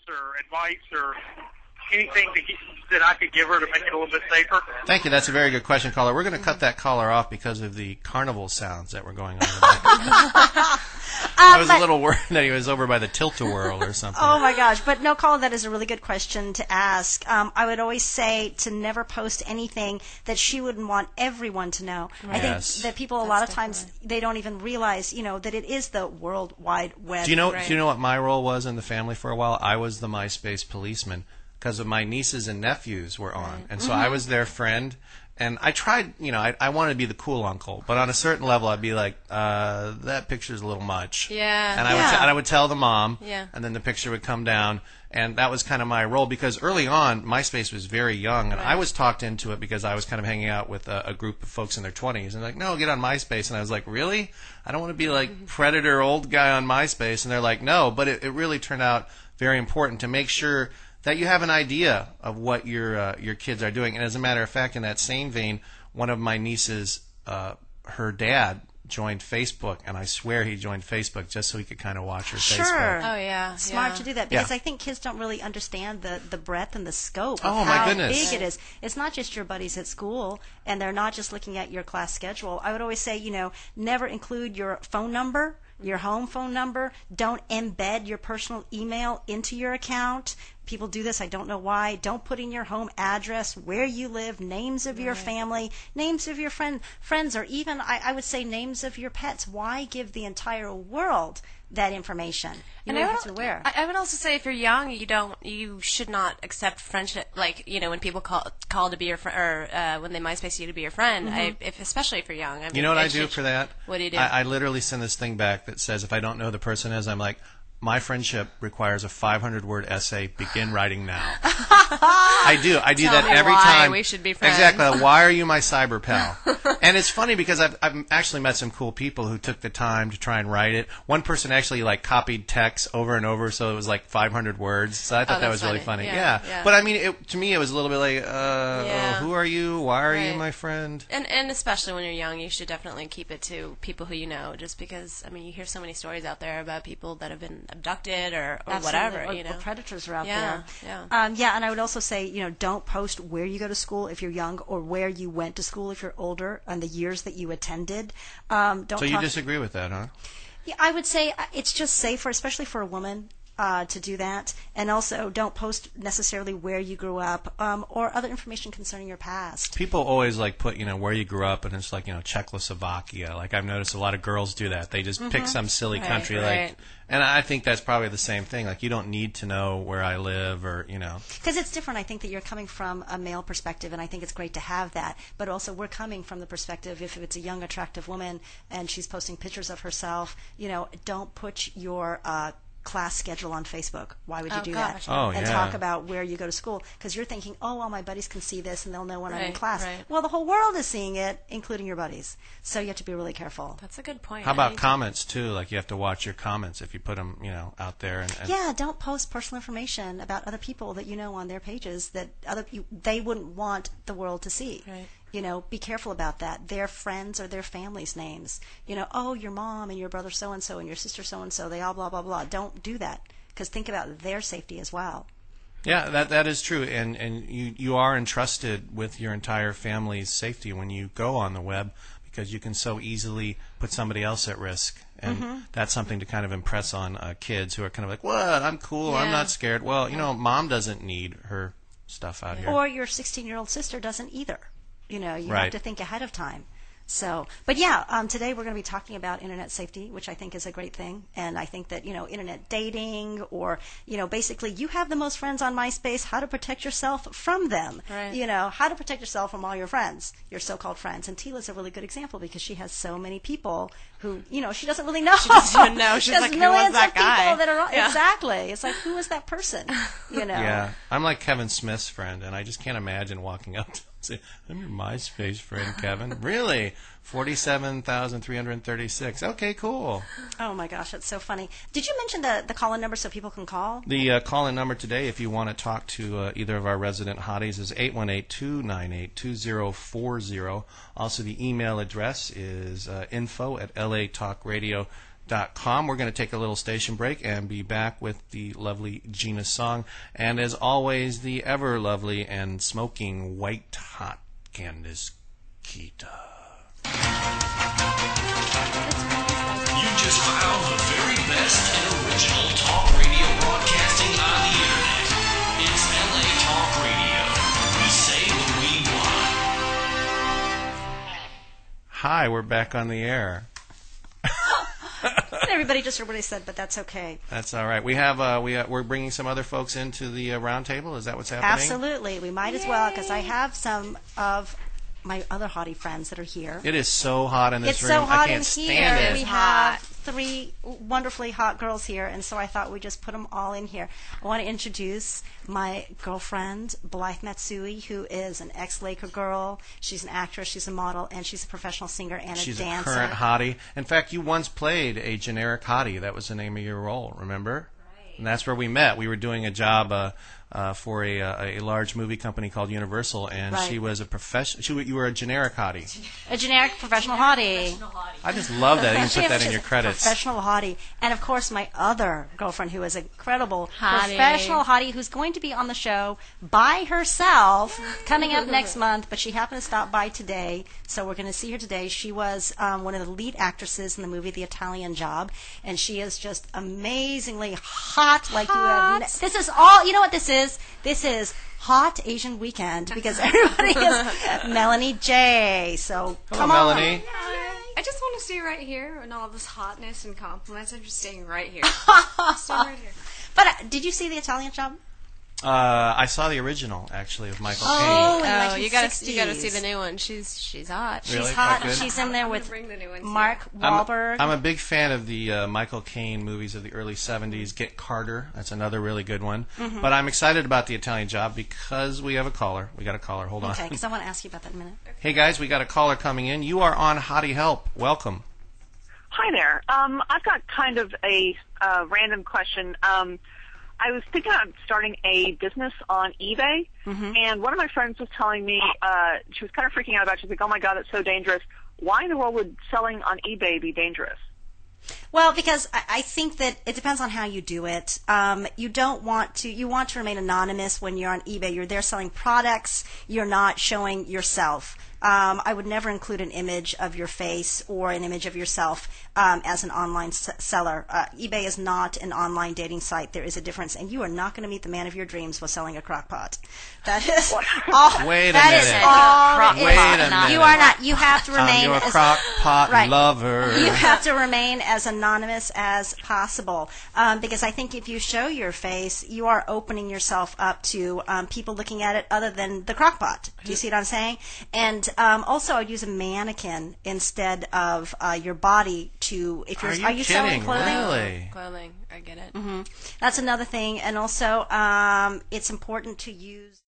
or advice or anything that I could give her to make it a little bit safer? Thank you. That's a very good question, caller. We're going to cut that caller off because of the carnival sounds that were going on tonight. I was a little worried that he was over by the Tilt-A-Whirl or something. Oh, my gosh. But no, caller, that is a really good question to ask. I would always say to never post anything that she wouldn't want everyone to know. Right. I think that people a lot of times, they don't even realize, that it is the World Wide Web. Do you know what my role was in the family for a while? I was the MySpace policeman because of my nieces and nephews were on. And so I was their friend. And I tried, I wanted to be the cool uncle, but on a certain level, I'd be like, that picture's a little much. Yeah. And I would tell the mom, and then the picture would come down, and that was kind of my role because early on, MySpace was very young, and I was talked into it because I was kind of hanging out with a group of folks in their 20s, and like, no, get on MySpace, and I was like, really? I don't want to be like predator old guy on MySpace, and they're like, no, but it really turned out very important to make sure that you have an idea of what your kids are doing. And as a matter of fact, in that same vein, one of my nieces, her dad joined Facebook, and I swear he joined Facebook just so he could kind of watch her Facebook. Oh, yeah. Smart to do that because I think kids don't really understand the breadth and the scope of my how goodness. big it is. It's not just your buddies at school, and they're not just looking at your class schedule. I would always say, never include your phone number, your home phone number. Don't embed your personal email into your account. People do this. I don't know why. Don't put in your home address, where you live, names of your family, names of your friends, or even, I would say, names of your pets. Why give the entire world that information? You have to aware. I would also say if you're young, you should not accept friendship. Like, when people call to be your friend, or when they MySpace you to be your friend. Especially if you're young. I mean, you know what I do for that? What do you do? I literally send this thing back that says if I don't know who the person is, I'm like, my friendship requires a 500-word essay. Begin writing now. I do that every time. We should be friends. Exactly. Why are you my cyber pal? And it's funny because I've actually met some cool people who took the time to try and write it. One person actually copied text over and over, so it was like 500 words. So I thought that was really funny. Yeah. But I mean, to me, it was a little bit like, who are you? Why are you my friend? And especially when you're young, you should definitely keep it to people who you know. Just because you hear so many stories out there about people that have been abducted or whatever, or predators are out there. And I would also say, don't post where you go to school if you're young or where you went to school if you're older and the years that you attended. So you disagree with that, huh? Yeah, I would say it's just safer, especially for a woman, to do that. And also, don't post necessarily where you grew up or other information concerning your past. People always put, where you grew up, and it's like, Czechoslovakia. Like, I've noticed a lot of girls do that. They just pick some silly country, and I think that's probably the same thing. Like, you don't need to know where I live or, Because it's different. I think that you're coming from a male perspective, and I think it's great to have that. But also, we're coming from the perspective, if it's a young, attractive woman and she's posting pictures of herself, don't put your class schedule on Facebook. Why would you do that? And talk about where you go to school, because you're thinking, all my buddies can see this and they'll know when I'm in class. Well, the whole world is seeing it, including your buddies. So you have to be really careful. That's a good point. How about comments too? Like, you have to watch your comments if you put them, out there. And don't post personal information about other people that you know on their pages that they wouldn't want the world to see. Right. Be careful about that. Their friends or their family's names. Your mom and your brother so-and-so and your sister so-and-so, they all blah, blah, blah. Don't do that, because think about their safety as well. Yeah, that is true. And you are entrusted with your entire family's safety when you go on the web, because you can so easily put somebody else at risk. And that's something to kind of impress on kids who are kind of like, what? I'm cool. I'm not scared. Well, mom doesn't need her stuff out here. Or your 16-year-old sister doesn't either. You have to think ahead of time. So, but today we're going to be talking about internet safety, which I think is a great thing. And I think that, internet dating or, basically you have the most friends on MySpace, how to protect yourself from them. Right. How to protect yourself from all your friends, your so-called friends. And Tila's a really good example because she has so many people who, she doesn't really know. She doesn't even know. She's like, who was that guy? That are, Exactly. It's like, who is that person? Yeah. I'm like Kevin Smith's friend, and I just can't imagine walking up to say, I'm your MySpace friend, Kevin. Really? 47,336. Okay, cool. Oh, my gosh. That's so funny. Did you mention the call-in number so people can call? The call-in number today, if you want to talk to either of our resident hotties, is 818-298-2040. Also, the email address is info@latalkradio.com. com. We're going to take a little station break and be back with the lovely Jina song. And as always, the ever lovely and smoking white hot Candace Kita. You just found the very best and original talk radio broadcasting on the internet. It's LA Talk Radio. We say what we want. Hi, we're back on the air. Everybody just heard what I said, but that's okay. That's all right. We have we're bringing some other folks into the round table. Is that what's happening? Absolutely. We might as well, because I have some of my other hottie friends that are here. It is so hot in this room. It's so hot I can't in stand here. it. We have 3 wonderfully hot girls here, and so I thought we'd just put them all in here. I want to introduce my girlfriend, Blythe Matsui, who is an ex-Laker girl. She's an actress, she's a model, and she's a professional singer and She's a dancer. a current hottie. In fact, you once played a generic hottie. That was the name of your role, remember? Right. And that's where we met. We were doing a job for a large movie company called Universal, and right. she was a professional. You were a generic hottie. A generic professional hottie. I just love that. You can put that in your credits. Professional hottie. And, of course, my other girlfriend, who is an incredible Hottie. professional hottie, who's going to be on the show by herself coming up next month, but she happened to stop by today, so we're going to see her today. She was one of the lead actresses in the movie The Italian Job, and she is just amazingly hot like you have. This is all, you know what this is? This is Hot Asian Weekend, because everybody is Melanie J. So come Hello, on. Melanie. I just want to stay right here, and all this hotness and compliments. I'm just staying right here. Staying right here. But did you see The Italian Job? I saw the original, actually, of Michael Oh, Caine. in Oh, the you gotta 1960s. see the new one. She's hot. Really? She's hot. Quite good? She's in there I'm with gonna bring the new ones Mark Wahlberg. I'm a big fan of the Michael Caine movies of the early 70s. Get Carter, that's another really good one. Mm-hmm. But I'm excited about The Italian Job because we have a caller. We got a caller. Hold on. Okay, because I want to ask you about that in a minute. Hey, guys, we got a caller coming in. You are on Hottie Help. Welcome. Hi there. I've got kind of a random question. I was thinking about starting a business on eBay, and one of my friends was telling me, she was kind of freaking out about it. She's like, oh, my God, it's so dangerous. Why in the world would selling on eBay be dangerous? Well, because I think that it depends on how you do it. You want to remain anonymous when you're on eBay. You're there selling products. You're not showing yourself. I would never include an image of your face or an image of yourself as an online seller. eBay is not an online dating site. There is a difference, and you are not going to meet the man of your dreams while selling a crock pot. That is all. Wait a that minute. is all. Wait a minute. You are not. You have to remain. You're a crock pot right. lover. You have to remain as anonymous as possible, because I think if you show your face, you are opening yourself up to people looking at it other than the crock pot. Do you see what I'm saying? And also, I'd use a mannequin instead of your body to. If you're, Are you selling kidding? clothing? Really? Clothing. I get it. That's another thing, and also it's important to use.